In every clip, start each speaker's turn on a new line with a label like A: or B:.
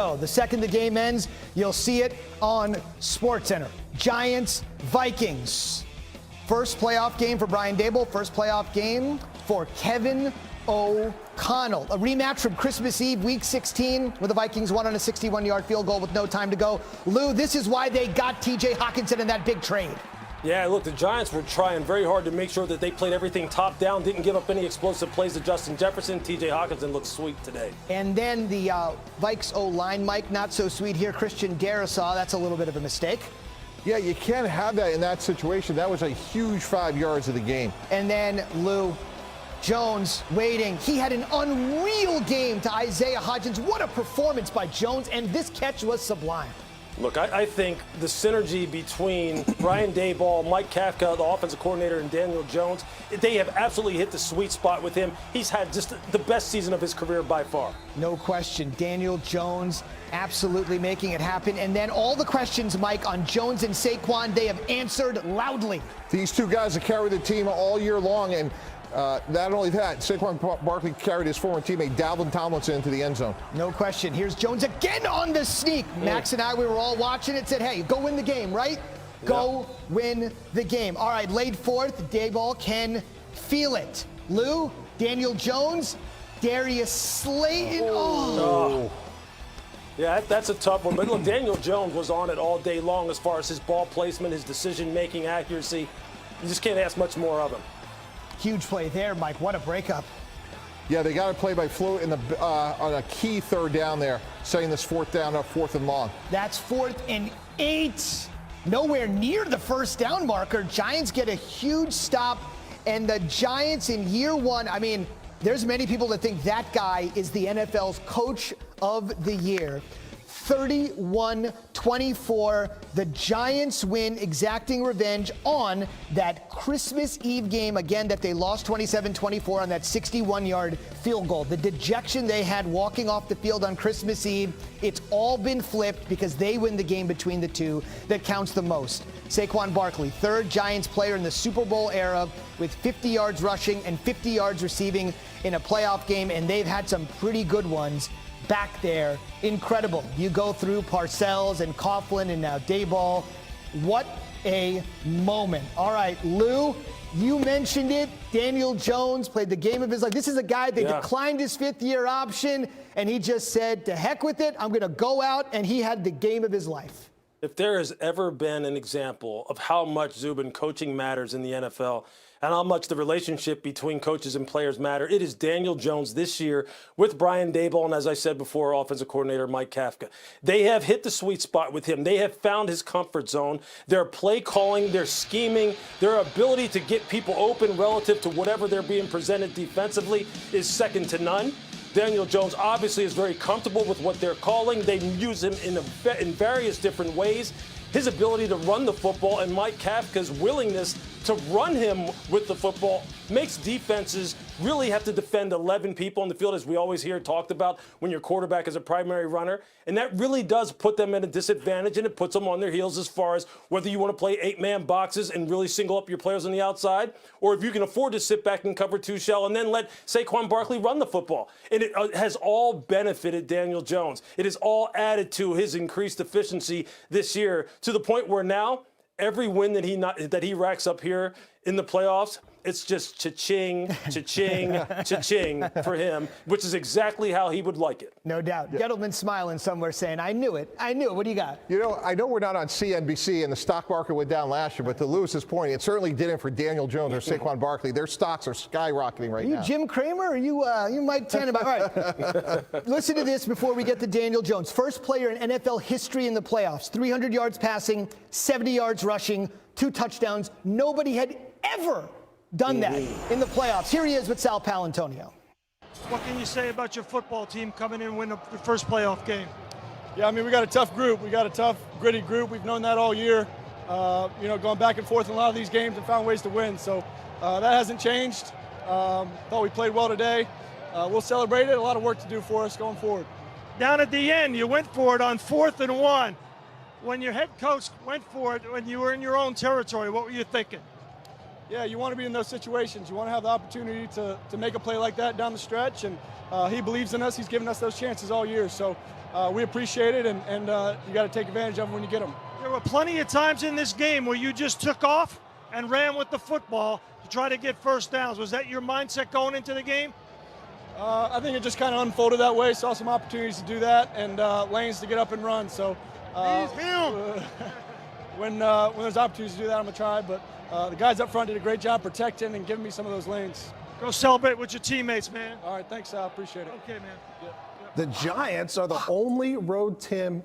A: Oh, the second the game ends, you'll see it on SportsCenter. Giants, Vikings. First playoff game for Brian Daboll. First playoff game for Kevin O'Connell. A rematch from Christmas Eve, Week 16, where the Vikings won on a 61-yard field goal with no time to go. Lou, this is why they got T.J. Hockenson in that big trade.
B: Yeah, look, the Giants were trying very hard to make sure that they played everything top down, didn't give up any explosive plays to Justin Jefferson. T.J. Hockenson looks sweet today.
A: And then the Vikes O-line, Mike, not so sweet here. Christian Darrisaw, that's a little bit of a mistake.
C: Yeah, you can't have that in that situation. That was a huge 5 yards of the game.
A: And then Lou Jones waiting. He had an unreal game to Isaiah Hodgins. What a performance by Jones, and this catch was sublime.
B: Look, I think the synergy between Brian Daboll, Mike Kafka, the offensive coordinator, and Daniel Jones, they have absolutely hit the sweet spot with him. He's had just the best season of his career by far.
A: No question. Daniel Jones absolutely making it happen. And then all the questions, Mike, on Jones and Saquon, they have answered loudly.
C: These two guys have carried the team all year long, and not only that, Saquon Barkley carried his former teammate Dalvin Tomlinson into the end zone.
A: No question. Here's Jones again on the sneak. Max and I, we were all watching it, said, hey, go win the game, right? Go win the game. All right, laid fourth. Daboll can feel it. Lou, Daniel Jones, Darius Slayton. Oh.
B: Yeah, that's a tough one. But look, Daniel Jones was on it all day long as far as his ball placement, his decision-making accuracy. You just can't ask much more of him.
A: Huge play there, Mike. What a breakup.
C: Yeah, they got to play by Flew in the on a key third down there, setting this fourth down up, 4th and long.
A: That's 4th and 8. Nowhere near the first down marker. Giants get a huge stop, and the Giants in year one, I mean, there's many people that think that guy is the NFL's coach of the year. 31-24, the Giants win, exacting revenge on that Christmas Eve game, again, that they lost 27-24 on that 61-yard field goal. The dejection they had walking off the field on Christmas Eve, it's all been flipped because they win the game between the two that counts the most. Saquon Barkley, 3rd Giants player in the Super Bowl era with 50 yards rushing and 50 yards receiving in a playoff game, and they've had some pretty good ones back there. Incredible. You go through Parcells and Coughlin and now Daboll. What a moment. All right, Lou, you mentioned it. Daniel Jones played the game of his life. This is a guy that declined his 5th-year option, and he just said, to heck with it. I'm going to go out, and he had the game of his life.
B: If there has ever been an example of how much, Zubin, coaching matters in the NFL and how much the relationship between coaches and players matter, it is Daniel Jones this year with Brian Daboll and, as I said before, offensive coordinator Mike Kafka. They have hit the sweet spot with him. They have found his comfort zone. Their play calling, their scheming, their ability to get people open relative to whatever they're being presented defensively is second to none. Daniel Jones obviously is very comfortable with what they're calling. They use him in various different ways. His ability to run the football and Mike Kafka's willingness to run him with the football makes defenses really have to defend 11 people on the field, as we always hear talked about when your quarterback is a primary runner. And that really does put them at a disadvantage, and it puts them on their heels as far as whether you want to play 8-man boxes and really single up your players on the outside, or if you can afford to sit back and cover 2 shell and then let Saquon Barkley run the football. And it has all benefited Daniel Jones. It has all added to his increased efficiency this year, to the point where now every win that he racks up here in the playoffs, it's just cha-ching, cha-ching, cha-ching for him, which is exactly how he would like it.
A: No doubt. Yeah. Gettleman smiling somewhere saying, I knew it. I knew it. What do you got?
C: You know, I know we're not on CNBC and the stock market went down last year, but to Lewis's point, it certainly didn't for Daniel Jones or Saquon Barkley. Their stocks are skyrocketing right now.
A: Are you Jim Cramer or you Mike Tannenbaum? All right. Listen to this before we get to Daniel Jones. First player in NFL history in the playoffs. 300 yards passing, 70 yards rushing, 2 touchdowns. Nobody had ever done that in the playoffs. Here he is with Sal Palantonio.
D: What can you say about your football team coming in and win the first playoff game?
E: Yeah, I mean, we got a tough group. We got a tough, gritty group. We've known that all year. Going back and forth in a lot of these games and found ways to win. So that hasn't changed. Thought we played well today. We'll celebrate it. A lot of work to do for us going forward.
D: Down at the end, you went for it on 4th and 1. When your head coach went for it, when you were in your own territory, what were you thinking?
E: Yeah, you want to be in those situations. You want to have the opportunity to make a play like that down the stretch, and he believes in us. He's given us those chances all year. So we appreciate it, and you got to take advantage of them when you get them.
D: There were plenty of times in this game where you just took off and ran with the football to try to get first downs. Was that your mindset going into the game?
E: I think it just kind of unfolded that way. Saw some opportunities to do that and lanes to get up and run. So when there's opportunities to do that, I'm going to try. But the guys up front did a great job protecting and giving me some of those lanes.
D: Go celebrate with your teammates, man.
E: All right, thanks, Al. Appreciate it.
D: Okay, man.
E: Yeah.
F: The Giants are the only road team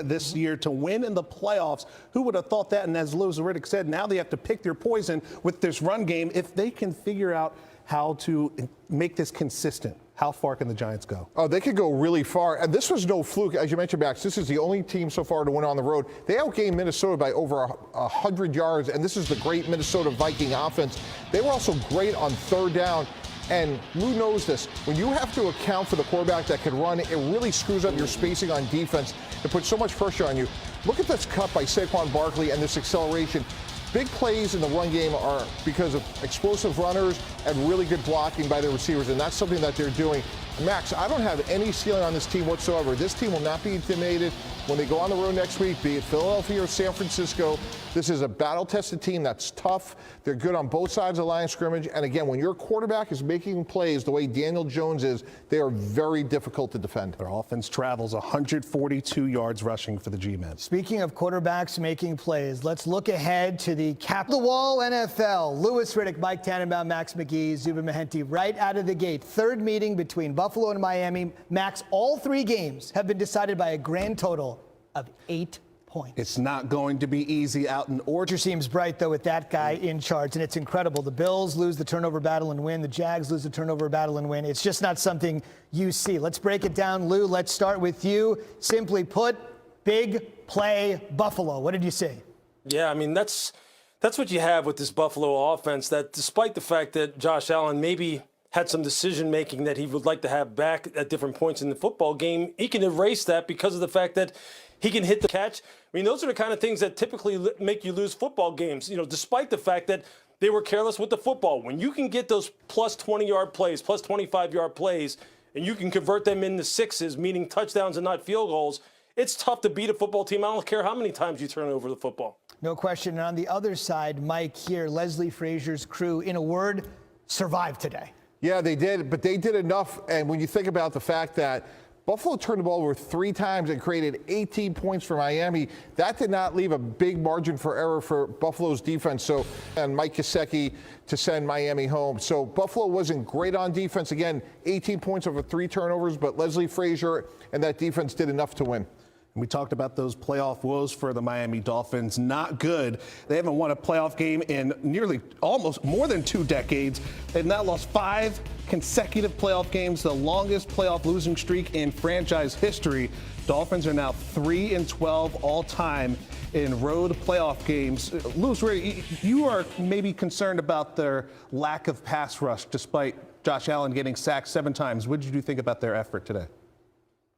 F: this year to win in the playoffs. Who would have thought that? And as Louis Riddick said, now they have to pick their poison with this run game. If they can figure out how to make this consistent, how far can the Giants go?
C: Oh, they could go really far. And this was no fluke. As you mentioned, Max, this is the only team so far to win on the road. They outgained Minnesota by over 100 yards, and this is the great Minnesota Viking offense. They were also great on third down. And Lou knows this. When you have to account for the quarterback that can run, it really screws up your spacing on defense. It puts so much pressure on you. Look at this cut by Saquon Barkley and this acceleration. Big plays in the run game are because of explosive runners and really good blocking by the receivers, and that's something that they're doing. Max, I don't have any ceiling on this team whatsoever. This team will not be intimidated when they go on the road next week, be it Philadelphia or San Francisco. This is a battle-tested team that's tough. They're good on both sides of the line of scrimmage. And again, when your quarterback is making plays the way Daniel Jones is, they are very difficult to defend.
F: Their offense travels 142 yards rushing for the G-men.
A: Speaking of quarterbacks making plays, let's look ahead to the cap the wall NFL. Louis Riddick, Mike Tannenbaum, Max McGee, Zubin Mehenti right out of the gate. Third meeting between Buffalo and Miami. Max, all three games have been decided by a grand total of 8 points.
F: It's not going to be easy out in Orchard.
A: Seems bright, though, with that guy in charge, and it's incredible. The Bills lose the turnover battle and win. The Jags lose the turnover battle and win. It's just not something you see. Let's break it down. Lou, let's start with you. Simply put, big play Buffalo. What did you see?
B: Yeah, I mean, that's what you have with this Buffalo offense, that despite the fact that Josh Allen maybe had some decision-making that he would like to have back at different points in the football game, he can erase that because of the fact that he can hit the catch. I mean, those are the kind of things that typically make you lose football games, you know, despite the fact that they were careless with the football. When you can get those plus 20-yard plays, plus 25-yard plays, and you can convert them into sixes, meaning touchdowns and not field goals, it's tough to beat a football team. I don't care how many times you turn over the football.
A: No question. And on the other side, Mike here, Leslie Frazier's crew, in a word, survived today.
C: Yeah, they did, but they did enough. And when you think about the fact that Buffalo turned the ball over 3 times and created 18 points for Miami, that did not leave a big margin for error for Buffalo's defense. So, and Mike Gesicki to send Miami home. So Buffalo wasn't great on defense. Again, 18 points over 3 turnovers, but Leslie Frazier and that defense did enough to win.
F: We talked about those playoff woes for the Miami Dolphins. Not good. They haven't won a playoff game in nearly almost more than 2 decades. They've now lost 5 consecutive playoff games, the longest playoff losing streak in franchise history. Dolphins are now 3-12 all time in road playoff games. Louis, you are maybe concerned about their lack of pass rush despite Josh Allen getting sacked 7 times. What did you think about their effort today?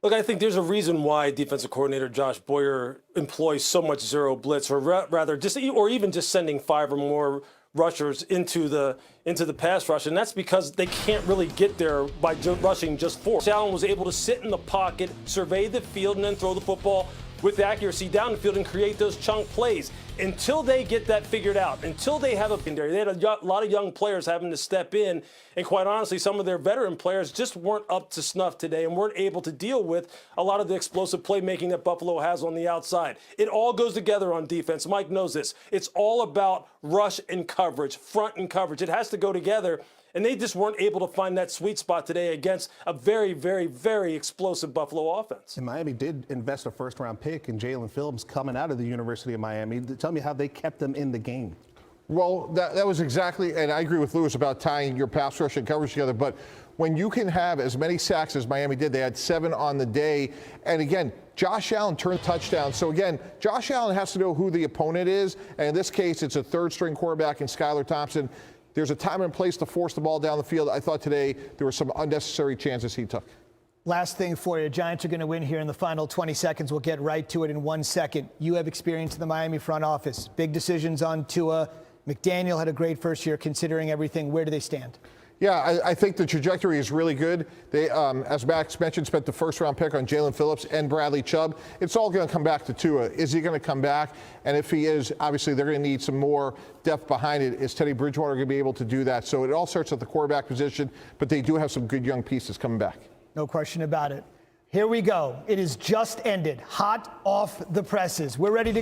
B: Look, I think there's a reason why defensive coordinator Josh Boyer employs so much zero blitz, or rather, even just sending 5 or more rushers into the pass rush, and that's because they can't really get there by rushing just 4. Allen was able to sit in the pocket, survey the field, and then throw the football with accuracy down the field and create those chunk plays. Until they get that figured out, until they have a secondary, they had a lot of young players having to step in, and quite honestly, some of their veteran players just weren't up to snuff today and weren't able to deal with a lot of the explosive playmaking that Buffalo has on the outside. It all goes together on defense. Mike knows this. It's all about rush and coverage, front and coverage. It has to go together. And they just weren't able to find that sweet spot today against a very, very, very explosive Buffalo offense.
F: And Miami did invest a first-round pick in Jalen Phillips coming out of the University of Miami. Tell me how they kept them in the game.
C: Well, that was exactly, and I agree with Louis about tying your pass rush and coverage together, but when you can have as many sacks as Miami did, they had 7 on the day, and again, Josh Allen turned touchdown. So again, Josh Allen has to know who the opponent is, and in this case, it's a third-string quarterback in Skylar Thompson. There's a time and place to force the ball down the field. I thought today there were some unnecessary chances he took.
A: Last thing for you. Giants are going to win here in the final 20 seconds. We'll get right to it in 1 second. You have experience in the Miami front office. Big decisions on Tua. McDaniel had a great first year considering everything. Where do they stand?
C: Yeah, I think the trajectory is really good. They, as Max mentioned, spent the first-round pick on Jalen Phillips and Bradley Chubb. It's all going to come back to Tua. Is he going to come back? And if he is, obviously they're going to need some more depth behind it. Is Teddy Bridgewater going to be able to do that? So it all starts at the quarterback position, but they do have some good young pieces coming back.
A: No question about it. Here we go. It is just ended. Hot off the presses. We're ready to